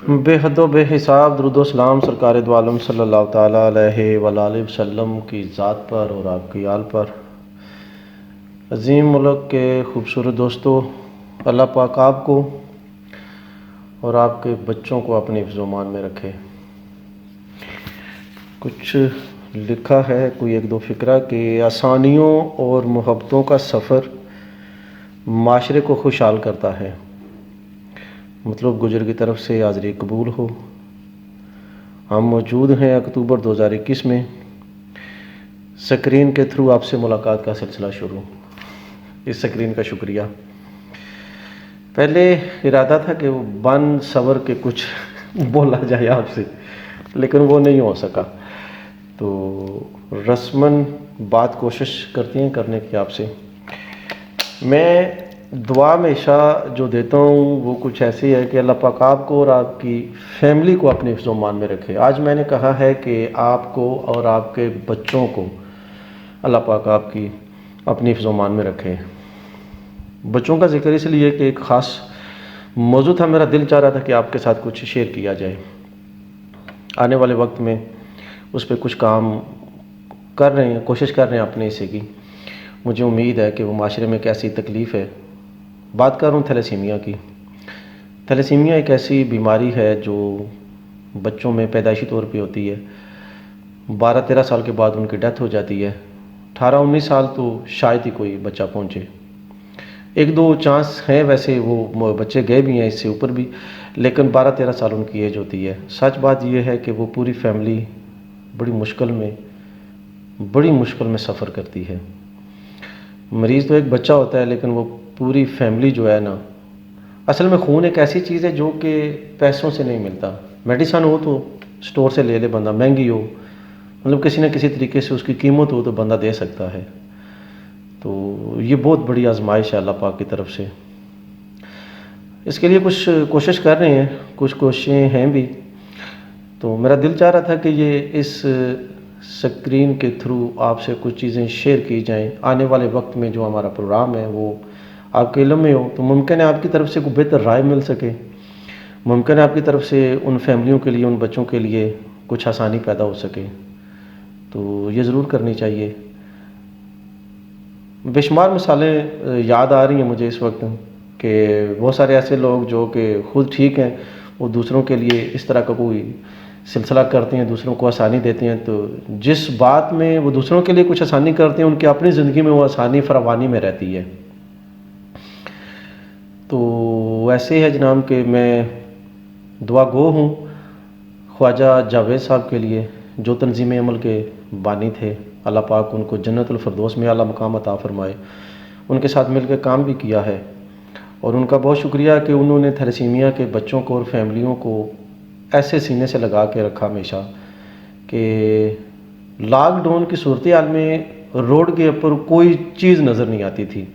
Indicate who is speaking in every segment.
Speaker 1: بے حد و بے حساب درود و سلام سرکار دو عالم صلی اللہ تعالیٰ علیہ وآلہ وسلم کی ذات پر اور آپ کی آل پر۔ عظیم ملک کے خوبصورت دوستو، اللہ پاک آپ کو اور آپ کے بچوں کو اپنے حفظ و امان میں رکھے۔ کچھ لکھا ہے کوئی ایک دو فقرہ کہ آسانیوں اور محبتوں کا سفر معاشرے کو خوشحال کرتا ہے۔ مطلب گجر کی طرف سے حاضری قبول ہو۔ ہم موجود ہیں اکتوبر 2021 میں، سکرین کے تھرو آپ سے ملاقات کا سلسلہ شروع۔ اس سکرین کا شکریہ۔ پہلے ارادہ تھا کہ وہ بن صبر کے کچھ بولا جائے آپ سے، لیکن وہ نہیں ہو سکا، تو رسماً بات کوشش کرتی ہیں کرنے کی آپ سے۔ میں دعا ہمیشہ جو دیتا ہوں وہ کچھ ایسی ہے کہ اللہ پاک آپ کو اور آپ کی فیملی کو اپنے حفظ و امان میں رکھے۔ آج میں نے کہا ہے کہ آپ کو اور آپ کے بچوں کو اللہ پاک آپ کی اپنی حفظ و امان میں رکھے۔ بچوں کا ذکر اس لیے کہ ایک خاص موضوع تھا، میرا دل چاہ رہا تھا کہ آپ کے ساتھ کچھ شیئر کیا جائے۔ آنے والے وقت میں اس پہ کچھ کام کر رہے ہیں، کوشش کر رہے ہیں اپنے حصے کی۔ مجھے امید ہے کہ وہ معاشرے میں ایک ایسی تکلیف ہے۔ بات کر رہا ہوں تھیلیسیمیا کی۔ تھیلیسیمیا ایک ایسی بیماری ہے جو بچوں میں پیدائشی طور پہ ہوتی ہے۔ 12-13 سال کے بعد ان کی ڈیتھ ہو جاتی ہے۔ 18-19 سال تو شاید ہی کوئی بچہ پہنچے۔ ایک دو چانس ہیں، ویسے وہ بچے گئے بھی ہیں اس سے اوپر بھی، لیکن 12-13 سال ان کی ایج ہوتی ہے۔ سچ بات یہ ہے کہ وہ پوری فیملی بڑی مشکل میں سفر کرتی ہے۔ مریض تو ایک بچہ ہوتا ہے، لیکن وہ پوری فیملی جو ہے نا، اصل میں خون ایک ایسی چیز ہے جو کہ پیسوں سے نہیں ملتا۔ میڈیسن ہو تو سٹور سے لے لے بندہ، مہنگی ہو، مطلب کسی نہ کسی طریقے سے اس کی قیمت ہو تو بندہ دے سکتا ہے۔ تو یہ بہت بڑی آزمائش ہے اللہ پاک کی طرف سے۔ اس کے لیے کچھ کوشش کر رہے ہیں، کچھ کوششیں ہیں بھی۔ تو میرا دل چاہ رہا تھا کہ یہ اس سکرین کے تھرو آپ سے کچھ چیزیں شیئر کی جائیں۔ آنے والے وقت میں جو ہمارا پروگرام ہے وہ آپ کے علم میں ہو تو ممکن ہے آپ کی طرف سے کوئی بہتر رائے مل سکے، ممکن ہے آپ کی طرف سے ان فیملیوں کے لیے، ان بچوں کے لیے کچھ آسانی پیدا ہو سکے، تو یہ ضرور کرنی چاہیے۔ بے شمار مثالیں یاد آ رہی ہیں مجھے اس وقت کہ بہت سارے ایسے لوگ جو کہ خود ٹھیک ہیں، وہ دوسروں کے لیے اس طرح کا کوئی سلسلہ کرتے ہیں، دوسروں کو آسانی دیتے ہیں، تو جس بات میں وہ دوسروں کے لیے کچھ آسانی کرتے ہیں ان کی اپنی زندگی میں وہ آسانی فراوانی میں رہتی ہے۔ تو ایسے ہے جناب کہ میں دعا گو ہوں خواجہ جاوید صاحب کے لیے جو تنظیم عمل کے بانی تھے۔ اللہ پاک ان کو جنت الفردوس میں اعلیٰ مقام عطا فرمائے۔ ان کے ساتھ مل کے کام بھی کیا ہے، اور ان کا بہت شکریہ کہ انہوں نے تھیلیسیمیا کے بچوں کو اور فیملیوں کو ایسے سینے سے لگا کے رکھا ہمیشہ کہ لاک ڈاؤن کی صورتحال میں روڈ کے اوپر کوئی چیز نظر نہیں آتی تھی،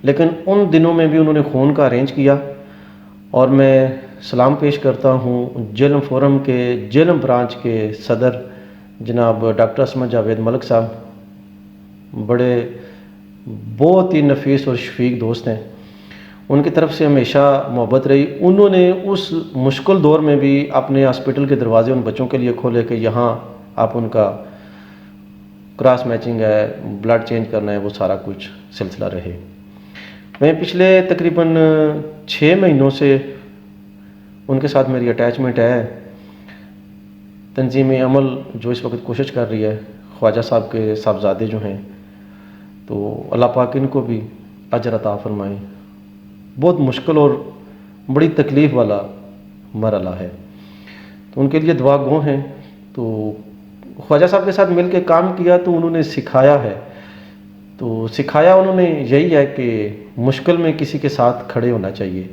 Speaker 1: لیکن ان دنوں میں بھی انہوں نے خون کا ارینج کیا۔ اور میں سلام پیش کرتا ہوں جیلم فورم کے جیلم برانچ کے صدر جناب ڈاکٹر اسمت جاوید ملک صاحب، بہت ہی نفیس اور شفیق دوست ہیں۔ ان کی طرف سے ہمیشہ محبت رہی۔ انہوں نے اس مشکل دور میں بھی اپنے ہاسپٹل کے دروازے ان بچوں کے لیے کھولے کہ یہاں آپ ان کا کراس میچنگ ہے، بلڈ چینج کرنا ہے، وہ سارا کچھ سلسلہ رہے۔ میں پچھلے تقریباً 6 مہینوں سے ان کے ساتھ میری اٹیچمنٹ ہے۔ تنظیم عمل جو اس وقت کوشش کر رہی ہے، خواجہ صاحب کے صاحبزادے جو ہیں، تو اللہ پاک ان کو بھی اجر عطا فرمائے۔ بہت مشکل اور بڑی تکلیف والا مرحلہ ہے، تو ان کے لیے دعا گو ہیں۔ تو خواجہ صاحب کے ساتھ مل کے کام کیا تو انہوں نے سکھایا ہے، تو سکھایا انہوں نے یہی ہے کہ مشکل میں کسی کے ساتھ کھڑے ہونا چاہیے۔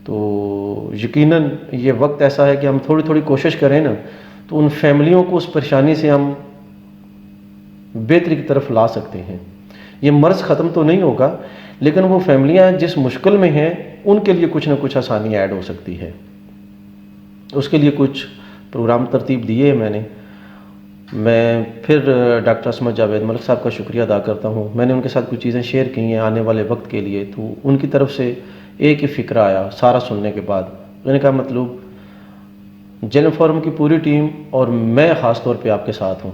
Speaker 1: تو یقیناً یہ وقت ایسا ہے کہ ہم تھوڑی تھوڑی کوشش کریں نا تو ان فیملیوں کو اس پریشانی سے ہم بہتری کی طرف لا سکتے ہیں۔ یہ مرض ختم تو نہیں ہوگا، لیکن وہ فیملیاں جس مشکل میں ہیں ان کے لیے کچھ نہ کچھ آسانی ایڈ ہو سکتی ہے۔ اس کے لیے کچھ پروگرام ترتیب دیے ہیں میں پھر ڈاکٹر اسمت جاوید ملک صاحب کا شکریہ ادا کرتا ہوں۔ میں نے ان کے ساتھ کچھ چیزیں شیئر کی ہیں آنے والے وقت کے لیے، تو ان کی طرف سے ایک ہی فکر آیا سارا سننے کے بعد۔ میں نے کہا مطلوب جیلم فورم کی پوری ٹیم اور میں خاص طور پہ آپ کے ساتھ ہوں.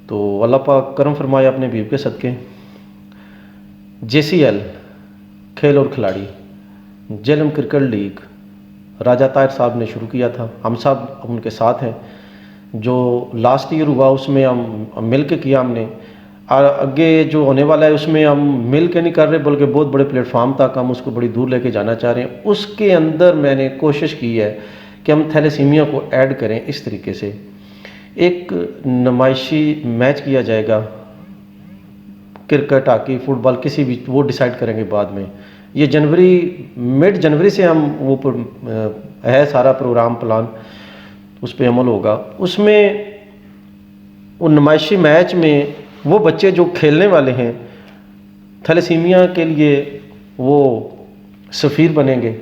Speaker 1: تو اللہ پاک کرم فرمائے اپنے بیو کے صدقے. JCL کھیل اور کھلاڑی، جیلم کرکٹ لیگ راجہ طاہر صاحب نے شروع کیا تھا، ہم سب ان کے ساتھ ہیں. جو لاسٹ ایئر ہوا اس میں ہم مل کے کیا ہم نے، اور آگے جو ہونے والا ہے اس میں ہم مل کے نہیں کر رہے بلکہ بہت بڑے پلیٹ فارم تک ہم اس کو بڑی دور لے کے جانا چاہ رہے ہیں. اس کے اندر میں نے کوشش کی ہے کہ ہم تھیلیسیمیا کو ایڈ کریں. اس طریقے سے ایک نمائشی میچ کیا جائے گا، کرکٹ، ہاکی، فٹ بال، کسی بھی، وہ ڈیسائیڈ کریں گے بعد میں. یہ مڈ جنوری سے ہم وہ ہے سارا پروگرام پلان، اس پہ عمل ہوگا. اس میں وہ نمائشی میچ میں وہ بچے جو کھیلنے والے ہیں تھیلیسیمیا کے لیے وہ سفیر بنیں گے.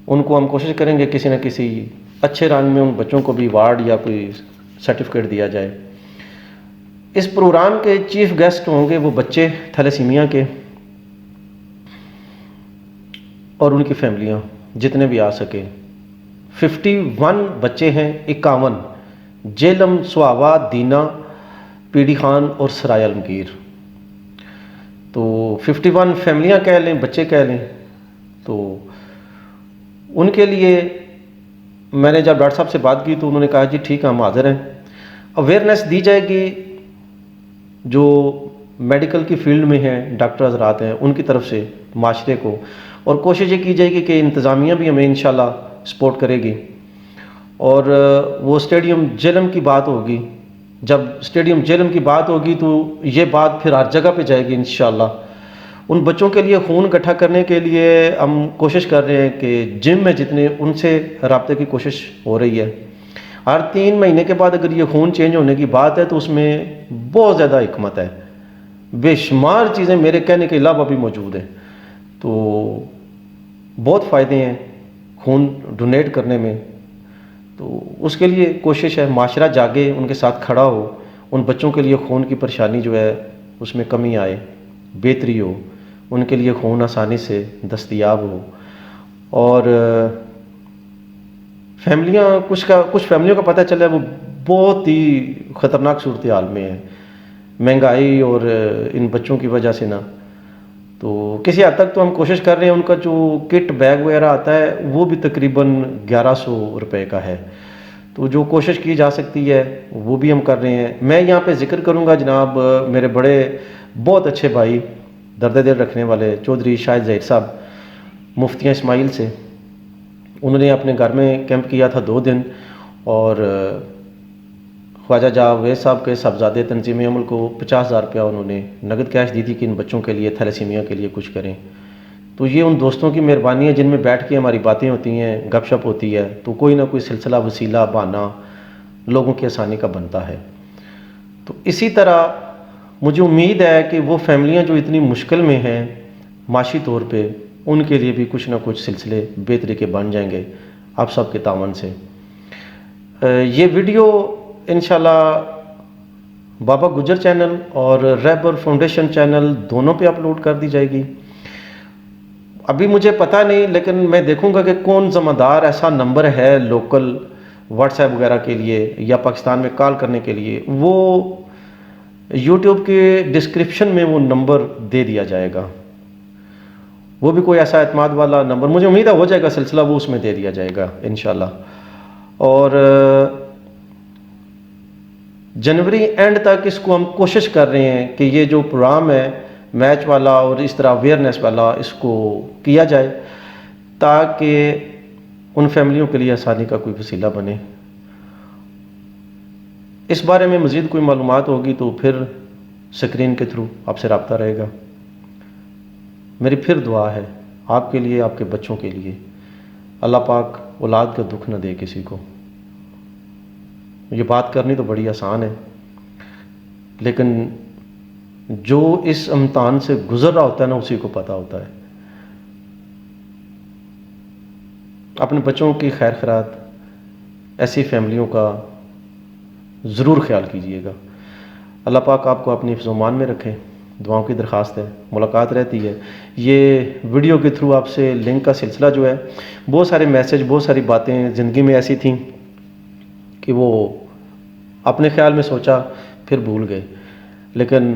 Speaker 1: ان کو ہم کوشش کریں گے کسی نہ کسی اچھے رنگ میں ان بچوں کو بھی ایوارڈ یا کوئی سرٹیفکیٹ دیا جائے. اس پروگرام کے چیف گیسٹ ہوں گے وہ بچے تھیلیسیمیا کے اور ان کی فیملیاں جتنے بھی آ سکے. 51 بچے ہیں، 51 جیلم، سواوا، دینا، PD خان اور سرائے عالمگیر. تو 51 فیملیاں کہہ لیں، بچے کہہ لیں. تو ان کے لیے میں نے جب ڈاکٹر صاحب سے بات کی تو انہوں نے کہا جی ٹھیک ہے ہم حاضر ہیں. اویئرنیس دی جائے گی جو میڈیکل کی فیلڈ میں ہیں، ڈاکٹر حضرات ہیں، ان کی طرف سے معاشرے کو، اور کوشش یہ کی جائے گی کہ انتظامیہ بھی ہمیں انشاءاللہ سپورٹ کرے گی. اور وہ اسٹیڈیم جیلم کی بات ہوگی، جب اسٹیڈیم جیلم کی بات ہوگی تو یہ بات پھر ہر جگہ پہ جائے گی انشاءاللہ. ان بچوں کے لیے خون اکٹھا کرنے کے لیے ہم کوشش کر رہے ہیں کہ جم میں جتنے ان سے رابطے کی کوشش ہو رہی ہے. ہر 3 مہینے کے بعد اگر یہ خون چینج ہونے کی بات ہے تو اس میں بہت زیادہ حکمت ہے، بے شمار چیزیں میرے کہنے کے علاوہ بھی موجود ہیں. تو بہت فائدے ہیں خون ڈونیٹ کرنے میں. تو اس کے لیے کوشش ہے معاشرہ جاگے، ان کے ساتھ کھڑا ہو، ان بچوں کے لیے خون کی پریشانی جو ہے اس میں کمی آئے، بہتری ہو، ان کے لیے خون آسانی سے دستیاب ہو. اور فیملیاں کچھ فیملیوں کا پتہ چلا ہے وہ بہت ہی خطرناک صورتحال میں ہیں، مہنگائی اور ان بچوں کی وجہ سے نا. تو کسی حد تک تو ہم کوشش کر رہے ہیں، ان کا جو کٹ بیگ وغیرہ آتا ہے وہ بھی تقریباً 1100 روپے کا ہے. تو جو کوشش کی جا سکتی ہے وہ بھی ہم کر رہے ہیں. میں یہاں پہ ذکر کروں گا جناب میرے بڑے بہت اچھے بھائی، درد دل رکھنے والے چودھری شاہد ظہیر صاحب مفتیاں اسماعیل سے. انہوں نے اپنے گھر میں کیمپ کیا تھا 2 دن، اور خواجہ جاوید صاحب کے صاحبزادے تنظیم عمل کو 50,000 روپیہ انہوں نے نقد کیش دی تھی کہ ان بچوں کے لیے تھیلیسیمیا کے لیے کچھ کریں. تو یہ ان دوستوں کی مہربانی ہے جن میں بیٹھ کے ہماری باتیں ہوتی ہیں، گپ شپ ہوتی ہے، تو کوئی نہ کوئی سلسلہ وسیلہ بہانہ لوگوں کی آسانی کا بنتا ہے. تو اسی طرح مجھے امید ہے کہ وہ فیملیاں جو اتنی مشکل میں ہیں معاشی طور پہ، ان کے لیے بھی کچھ نہ کچھ سلسلے بہتری کے بن جائیں گے آپ سب کے تعاون سے. یہ ویڈیو انشاءاللہ بابا گجر چینل اور ریبر فاؤنڈیشن چینل دونوں پہ اپلوڈ کر دی جائے گی. ابھی مجھے پتہ نہیں، لیکن میں دیکھوں گا کہ کون ذمہ دار ایسا نمبر ہے لوکل واٹس ایپ وغیرہ کے لیے یا پاکستان میں کال کرنے کے لیے، وہ یوٹیوب کے ڈسکرپشن میں وہ نمبر دے دیا جائے گا. وہ بھی کوئی ایسا اعتماد والا نمبر، مجھے امید ہے ہو جائے گا سلسلہ، وہ اس میں دے دیا جائے گا انشاءاللہ. اور جنوری اینڈ تک اس کو ہم کوشش کر رہے ہیں کہ یہ جو پروگرام ہے میچ والا اور اس طرح اویئرنیس والا اس کو کیا جائے تاکہ ان فیملیوں کے لیے آسانی کا کوئی وسیلہ بنے. اس بارے میں مزید کوئی معلومات ہوگی تو پھر سکرین کے تھرو آپ سے رابطہ رہے گا. میری پھر دعا ہے آپ کے لیے، آپ کے بچوں کے لیے، اللہ پاک اولاد کا دکھ نہ دے کسی کو. یہ بات کرنی تو بڑی آسان ہے، لیکن جو اس امتحان سے گزر رہا ہوتا ہے نا اسی کو پتہ ہوتا ہے. اپنے بچوں کی خیر خیرات، ایسی فیملیوں کا ضرور خیال کیجیے گا. اللہ پاک آپ کو اپنی حفظ و امان میں رکھے. دعاؤں کی درخواست ہے، ملاقات رہتی ہے. یہ ویڈیو کے تھرو آپ سے لنک کا سلسلہ جو ہے، بہت سارے میسج، بہت ساری باتیں زندگی میں ایسی تھیں کہ وہ اپنے خیال میں سوچا پھر بھول گئے. لیکن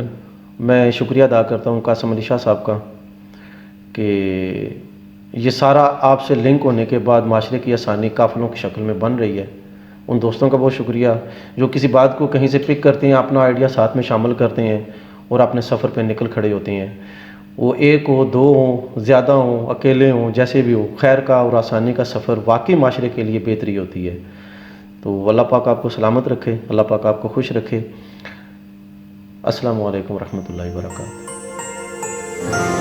Speaker 1: میں شکریہ ادا کرتا ہوں قاسم علی شاہ صاحب کا کہ یہ سارا آپ سے لنک ہونے کے بعد معاشرے کی آسانی قافلوں کی شکل میں بن رہی ہے. ان دوستوں کا بہت شکریہ جو کسی بات کو کہیں سے پک کرتے ہیں، اپنا آئیڈیا ساتھ میں شامل کرتے ہیں اور اپنے سفر پہ نکل کھڑے ہوتے ہیں. وہ ایک ہو، دو ہوں، زیادہ ہوں، اکیلے ہوں، جیسے بھی ہو، خیر کا اور آسانی کا سفر واقعی معاشرے کے لیے بہتری ہوتی ہے. تو اللہ پاک آپ کو سلامت رکھے، اللہ پاک آپ کو خوش رکھے. السلام علیکم ورحمۃ اللہ وبرکاتہ.